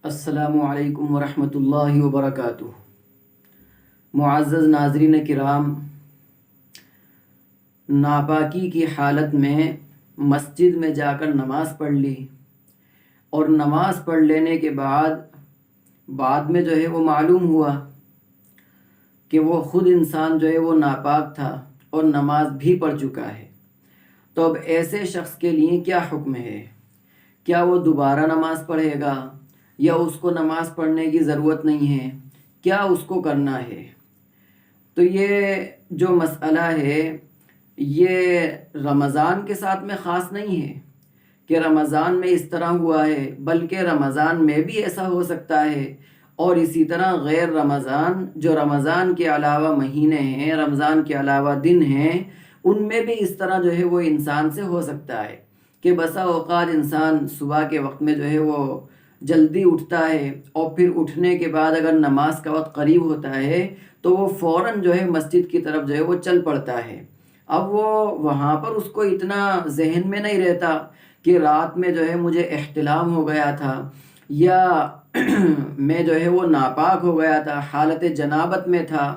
السلام علیکم ورحمۃ اللہ وبرکاتہ۔ معزز ناظرین کرام، ناپاکی کی حالت میں مسجد میں جا کر نماز پڑھ لی اور نماز پڑھ لینے کے بعد میں وہ معلوم ہوا کہ وہ خود انسان وہ ناپاک تھا اور نماز بھی پڑھ چکا ہے، تو اب ایسے شخص کے لیے کیا حکم ہے؟ کیا وہ دوبارہ نماز پڑھے گا یا اس کو نماز پڑھنے کی ضرورت نہیں ہے؟ کیا اس کو کرنا ہے؟ تو یہ جو مسئلہ ہے یہ رمضان کے ساتھ میں خاص نہیں ہے کہ رمضان میں اس طرح ہوا ہے، بلکہ رمضان میں بھی ایسا ہو سکتا ہے، اور اسی طرح غیر رمضان جو رمضان کے علاوہ مہینے ہیں، رمضان کے علاوہ دن ہیں، ان میں بھی اس طرح وہ انسان سے ہو سکتا ہے کہ بسا اوقات انسان صبح کے وقت میں وہ جلدی اٹھتا ہے اور پھر اٹھنے کے بعد اگر نماز کا وقت قریب ہوتا ہے تو وہ فوراً مسجد کی طرف وہ چل پڑتا ہے۔ اب وہ وہاں پر اس کو اتنا ذہن میں نہیں رہتا کہ رات میں مجھے احتلام ہو گیا تھا یا میں وہ ناپاک ہو گیا تھا، حالت جنابت میں تھا،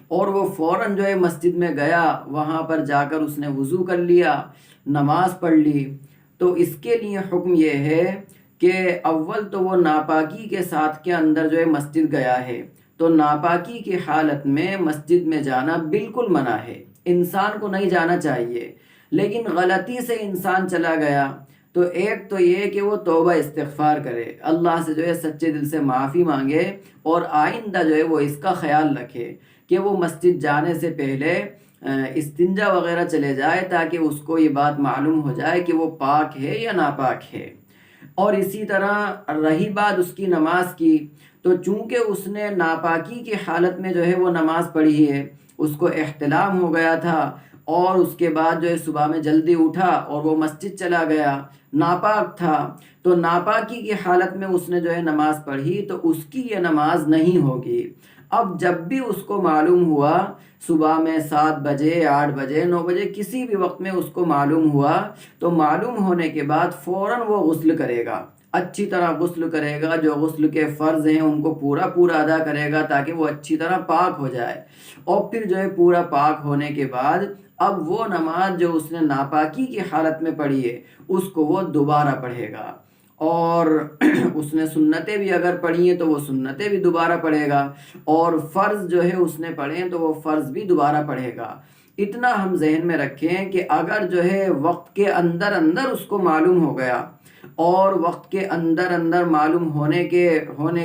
اور وہ فوراً مسجد میں گیا، وہاں پر جا کر اس نے وضو کر لیا، نماز پڑھ لی۔ تو اس کے لیے حکم یہ ہے کہ اول تو وہ ناپاکی کے ساتھ کے اندر مسجد گیا ہے، تو ناپاکی کی حالت میں مسجد میں جانا بالکل منع ہے، انسان کو نہیں جانا چاہیے۔ لیکن غلطی سے انسان چلا گیا تو ایک تو یہ کہ وہ توبہ استغفار کرے، اللہ سے سچے دل سے معافی مانگے، اور آئندہ وہ اس کا خیال رکھے کہ وہ مسجد جانے سے پہلے استنجا وغیرہ چلے جائے، تاکہ اس کو یہ بات معلوم ہو جائے کہ وہ پاک ہے یا ناپاک ہے۔ اور اسی طرح رہی بات اس کی نماز کی، تو چونکہ اس نے ناپاکی کی حالت میں وہ نماز پڑھی ہے، اس کو احتلام ہو گیا تھا، اور اس کے بعد صبح میں جلدی اٹھا اور وہ مسجد چلا گیا، ناپاک تھا، تو ناپاکی کی حالت میں اس نے نماز پڑھی، تو اس کی یہ نماز نہیں ہوگی۔ اب جب بھی اس کو معلوم ہوا، صبح میں 7 بجے، 8 بجے، 9 بجے، کسی بھی وقت میں اس کو معلوم ہوا، تو معلوم ہونے کے بعد فوراً وہ غسل کرے گا، اچھی طرح غسل کرے گا، جو غسل کے فرض ہیں ان کو پورا ادا کرے گا، تاکہ وہ اچھی طرح پاک ہو جائے، اور پھر پورا پاک ہونے کے بعد اب وہ نماز جو اس نے ناپاکی کی حالت میں پڑھی ہے اس کو وہ دوبارہ پڑھے گا، اور اس نے سنتیں بھی اگر پڑھی ہیں تو وہ سنتیں بھی دوبارہ پڑھے گا، اور فرض اس نے پڑھے ہیں تو وہ فرض بھی دوبارہ پڑھے گا۔ اتنا ہم ذہن میں رکھیں کہ اگر وقت کے اندر اس کو معلوم ہو گیا، اور وقت کے اندر معلوم ہونے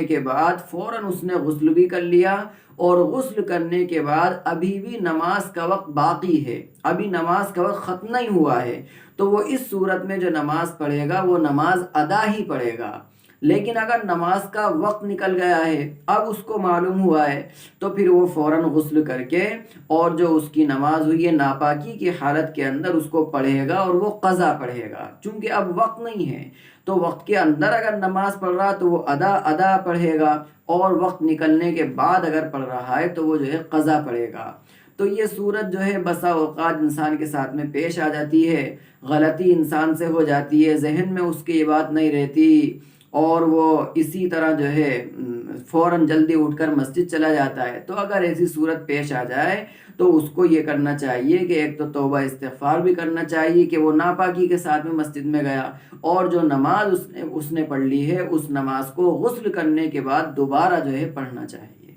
کے بعد فوراً اس نے غسل بھی کر لیا، اور غسل کرنے کے بعد ابھی بھی نماز کا وقت باقی ہے، ابھی نماز کا وقت ختم نہیں ہوا ہے، تو وہ اس صورت میں جو نماز پڑھے گا وہ نماز ادا ہی پڑھے گا۔ لیکن اگر نماز کا وقت نکل گیا ہے، اب اس کو معلوم ہوا ہے، تو پھر وہ فوراً غسل کر کے اور جو اس کی نماز ہوئی ہے ناپاکی کی حالت کے اندر اس کو پڑھے گا، اور وہ قضا پڑھے گا، چونکہ اب وقت نہیں ہے، تو وقت کے اندر اگر نماز پڑھ رہا تو وہ ادا پڑھے گا، اور وقت نکلنے کے بعد اگر پڑھ رہا ہے تو وہ قضا پڑھے گا۔ تو یہ صورت بسا اوقات انسان کے ساتھ میں پیش آ جاتی ہے، غلطی انسان سے ہو جاتی ہے، ذہن میں اس کی یہ بات نہیں رہتی، اور وہ اسی طرح فوراً جلدی اٹھ کر مسجد چلا جاتا ہے۔ تو اگر ایسی صورت پیش آ جائے تو اس کو یہ کرنا چاہیے کہ ایک تو توبہ استغفار بھی کرنا چاہیے کہ وہ ناپاکی کے ساتھ میں مسجد میں گیا، اور جو نماز اس نے پڑھ لی ہے اس نماز کو غسل کرنے کے بعد دوبارہ پڑھنا چاہیے۔